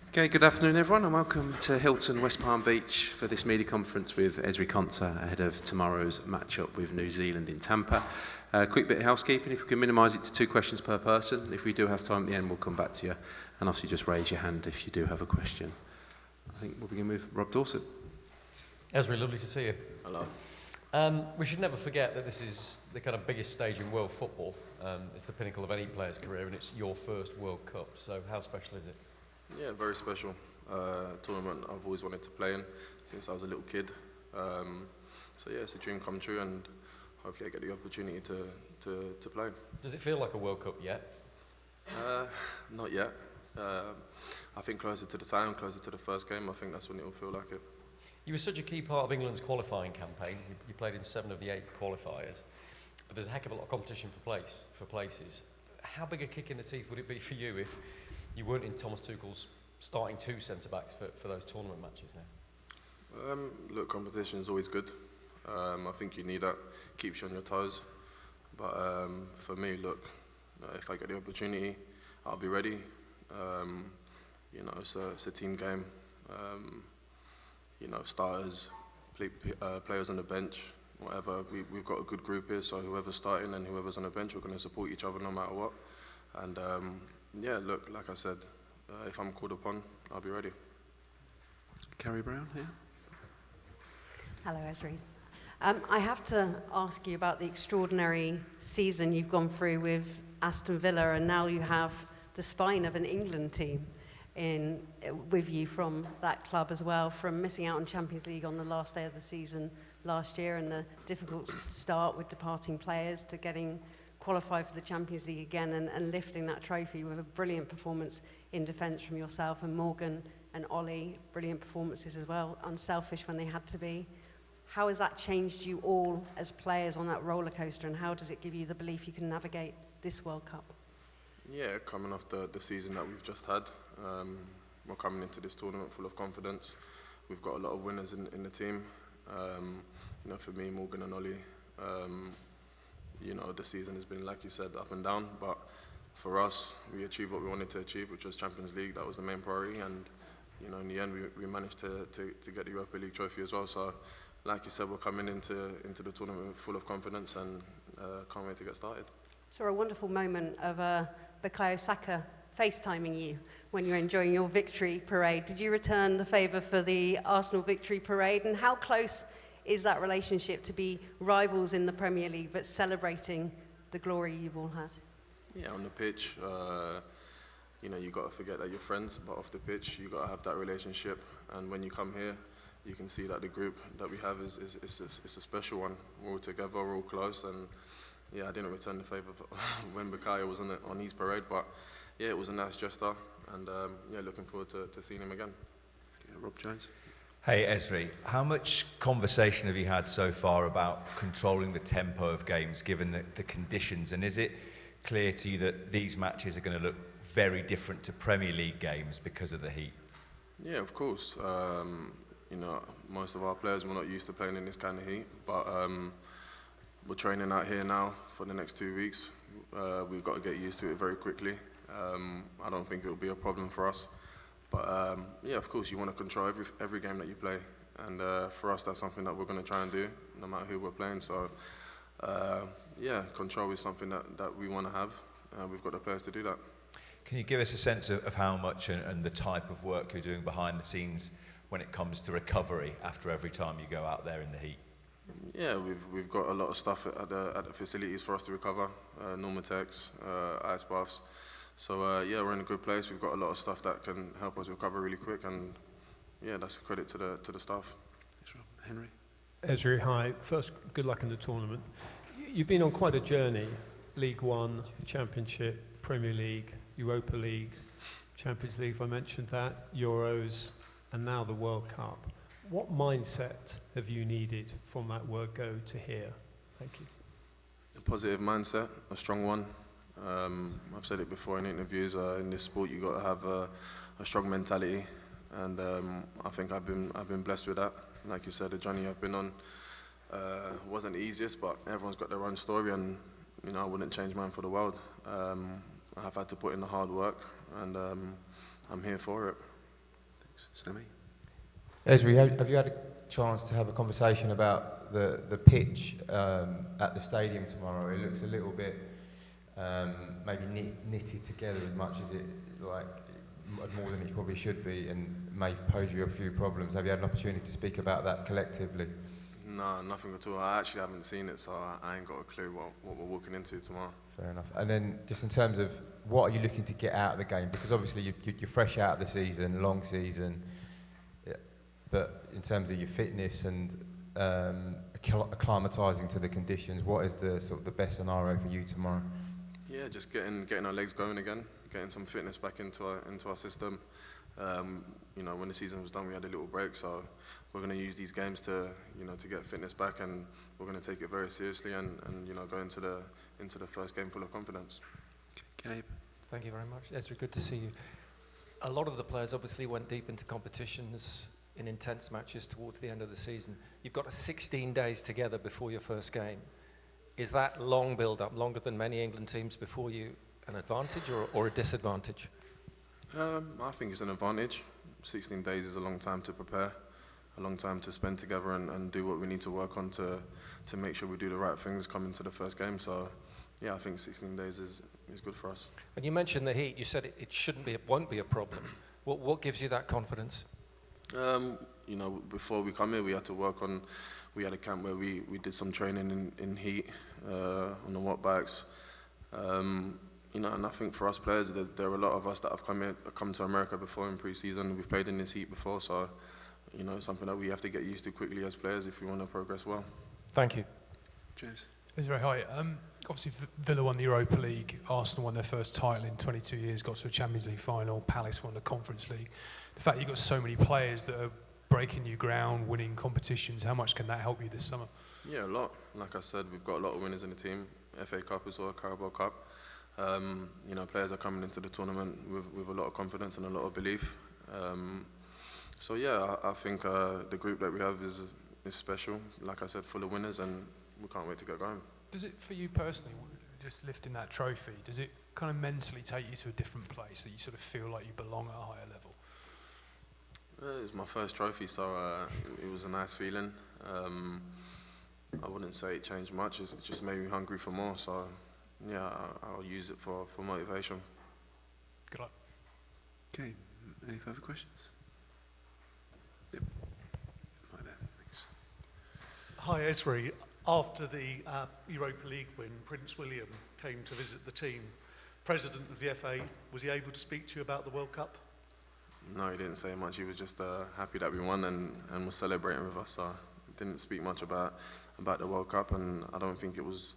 Okay, good afternoon everyone and welcome to Hilton West Palm Beach for this media conference with Ezri Konsa ahead of tomorrow's match-up with New Zealand in Tampa. Quick bit of housekeeping, if we can minimise it to 2 questions per person. If we do have time at the end, we'll come back to you. And obviously just raise your hand if you do have a question. I think we'll begin with Rob Dorset. Ezri, lovely to see you. Hello. We should never forget that this is the kind of biggest stage in world football. It's the pinnacle of any player's career and it's your first World Cup. So how special is it? Yeah, very special. Tournament I've always wanted to play in since I was a little kid. So yeah, it's a dream come true and hopefully I get the opportunity to play. Does it feel like a World Cup yet? Not yet. I think closer to the time, closer to the first game, I think that's when it will feel like it. You were such a key part of England's qualifying campaign. You played in 7 of the 8 qualifiers. But there's a heck of a lot of competition for places. How big a kick in the teeth would it be for you if you weren't in Thomas Tuchel's starting 2 centre-backs for those tournament matches now? Look, competition is always good. I think you need that, keeps you on your toes. But for me, look, if I get the opportunity, I'll be ready. It's a team game. Starters, players on the bench, whatever. We've got a good group here, so whoever's starting and whoever's on the bench, we're going to support each other no matter what. And look, like I said, if I'm called upon, I'll be ready. Carrie Brown here. Hello, Ezri. I have to ask you about the extraordinary season you've gone through with Aston Villa, and now you have the spine of an England team with you from that club as well, from missing out on Champions League on the last day of the season last year and the difficult start with departing players to getting qualified for the Champions League again and lifting that trophy with a brilliant performance in defence from yourself and Morgan and Ollie, brilliant performances as well, unselfish when they had to be. How has that changed you all as players on that roller coaster, and how does it give you the belief you can navigate this World Cup? Yeah, coming off the season that we've just had, we're coming into this tournament full of confidence. We've got a lot of winners in the team. For me, Morgan and Ollie, the season has been, like you said, up and down. But for us, we achieved what we wanted to achieve, which was Champions League. That was the main priority. And, in the end, we managed to get the Europa League trophy as well. So, like you said, we're coming into the tournament full of confidence and can't wait to get started. Saw a wonderful moment of Bukayo Saka FaceTiming you when you were enjoying your victory parade. Did you return the favour for the Arsenal victory parade? And how close is that relationship to be rivals in the Premier League but celebrating the glory you've all had? Yeah, on the pitch, you've got to forget that you're friends, but off the pitch, you've got to have that relationship. And when you come here, you can see that the group that we have is a special one. We're all together, we're all close, and yeah, I didn't return the favour when Bukayo was on his parade, but yeah, it was a nice gesture, and looking forward to seeing him again. Yeah, Rob Jones. Hey Ezri, how much conversation have you had so far about controlling the tempo of games given the conditions, and is it clear to you that these matches are going to look very different to Premier League games because of the heat? Yeah, of course. Most of our players were not used to playing in this kind of heat, but we're training out here now for the next 2 weeks. We've got to get used to it very quickly. I don't think it will be a problem for us. But of course, you want to control every game that you play. And for us, that's something that we're going to try and do, no matter who we're playing. So, control is something that we want to have. We've got the players to do that. Can you give us a sense of how much and the type of work you're doing behind the scenes when it comes to recovery after every time you go out there in the heat? Yeah, we've got a lot of stuff at the facilities for us to recover, Normatex, ice baths. So we're in a good place. We've got a lot of stuff that can help us recover really quick, and yeah, that's a credit to the staff. Henry. Ezri, hi. First, good luck in the tournament. You've been on quite a journey: League One, Championship, Premier League, Europa League, Champions League. If I mentioned that, Euros, and now the World Cup. What mindset have you needed from that word go to here? Thank you. A positive mindset, a strong one. I've said it before in interviews. In this sport, you've got to have a strong mentality, and I think I've been blessed with that. Like you said, the journey I've been on wasn't the easiest, but everyone's got their own story, and I wouldn't change mine for the world. I've had to put in the hard work, and I'm here for it. Thanks. Sammy? Ezri, have you had a chance to have a conversation about the pitch at the stadium tomorrow? It looks a little bit maybe knitted together as much as it like more than it probably should be, and may pose you a few problems. Have you had an opportunity to speak about that collectively? No, nothing at all. I actually haven't seen it, so I ain't got a clue what we're walking into tomorrow. Fair enough. And then just in terms of what are you looking to get out of the game? Because obviously you're fresh out of the season, long season, but in terms of your fitness and acclimatising to the conditions, what is the sort of the best scenario for you tomorrow? Yeah, just getting our legs going again, getting some fitness back into our system. You know, when the season was done, we had a little break, so we're going to use these games to get fitness back, and we're going to take it very seriously and go into the first game full of confidence. Gabe? Thank you very much. Ezri, good to see you. A lot of the players obviously went deep into competitions in intense matches towards the end of the season. You've got 16 days together before your first game. Is that long build-up, longer than many England teams before you, an advantage or a disadvantage? I think it's an advantage. 16 days is a long time to prepare, a long time to spend together and do what we need to work on to make sure we do the right things coming to the first game. So, yeah, I think 16 days is good for us. And you mentioned the heat. You said it won't be a problem. What gives you that confidence? Before we come here, we had a camp where we did some training in heat on the watt bikes. And I think for us players, there are a lot of us that have come to America before in pre-season. We've played in this heat before, so it's something that we have to get used to quickly as players if we want to progress well. Thank you. James? Ezri, hi. Obviously, Villa won the Europa League. Arsenal won their first title in 22 years, got to a Champions League final. Palace won the Conference League. The fact you've got so many players that are breaking new ground, winning competitions, how much can that help you this summer? Yeah, a lot. Like I said, we've got a lot of winners in the team. FA Cup as well, Carabao Cup. Players are coming into the tournament with a lot of confidence and a lot of belief. I think the group that we have is special. Like I said, full of winners, and we can't wait to get going. Does it, for you personally, just lifting that trophy, does it kind of mentally take you to a different place, that you sort of feel like you belong at a higher level? It was my first trophy, so it was a nice feeling. I wouldn't say it changed much. It just made me hungry for more. So, yeah, I'll use it for motivation. Good luck. Okay, any further questions? Yep. Right there, thanks. Hi, Ezri. After the Europa League win, Prince William came to visit the team. President of the FA, was he able to speak to you about the World Cup? No, he didn't say much. He was just happy that we won and was celebrating with us. So he didn't speak much about the World Cup, and I don't think it was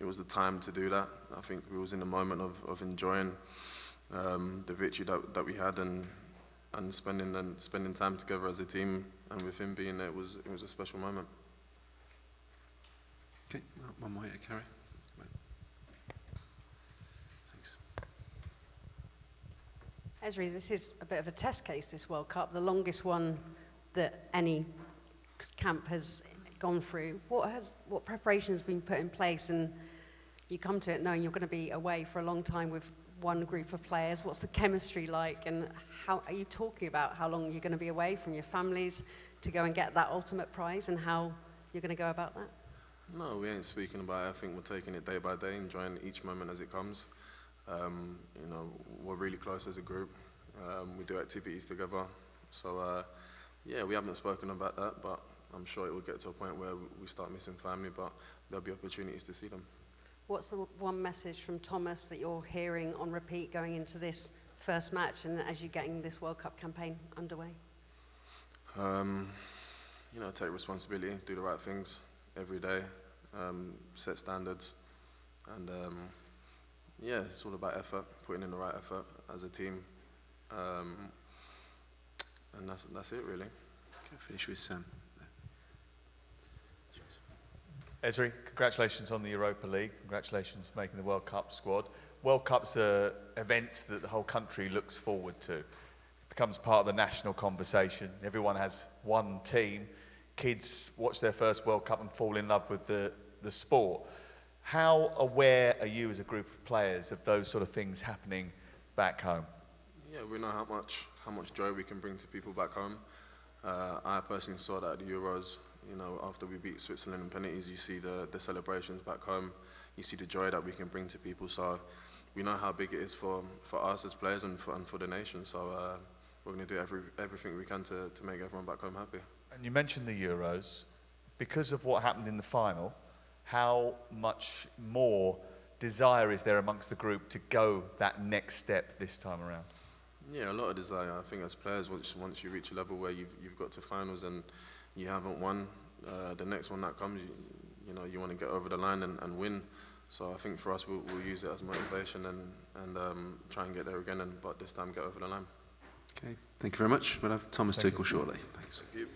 the time to do that. I think we was in the moment of enjoying the victory that we had and spending time together as a team, and with him being there, it was a special moment. Okay, one more here, Carrie. Thanks. Ezri, this is a bit of a test case, this World Cup, the longest one that any camp has gone through. What preparation has been put in place, and you come to it knowing you're going to be away for a long time with one group of players? What's the chemistry like, and how are you talking about how long you're going to be away from your families to go and get that ultimate prize, and how you're going to go about that? No, we ain't speaking about it. I think we're taking it day by day, enjoying each moment as it comes. We're really close as a group. We do activities together. So, we haven't spoken about that, but I'm sure it will get to a point where we start missing family, but there'll be opportunities to see them. What's the one message from Thomas that you're hearing on repeat going into this first match and as you're getting this World Cup campaign underway? Take responsibility, do the right things every day, set standards, and it's all about effort, putting in the right effort as a team, and that's it really. Okay, finish with Sam. Ezri, congratulations on the Europa League. Congratulations for making the World Cup squad. World Cups are events that the whole country looks forward to. It becomes part of the national conversation. Everyone has one team. Kids watch their first World Cup and fall in love with the sport. How aware are you as a group of players of those sort of things happening back home? Yeah, we know how much joy we can bring to people back home. I personally saw that at the Euros. You know, after we beat Switzerland in penalties, you see the celebrations back home. You see the joy that we can bring to people. So we know how big it is for us as players and for the nation. So we're going to do everything we can to make everyone back home happy. And you mentioned the Euros. Because of what happened in the final, how much more desire is there amongst the group to go that next step this time around? Yeah, a lot of desire. I think as players, once you reach a level where you've got to finals and you haven't won, the next one that comes, you know, you want to get over the line and win. So I think for us, we'll use it as motivation and try and get there again, but this time get over the line. Okay, thank you very much. We'll have Thomas Tuchel shortly. Thanks. Thank you.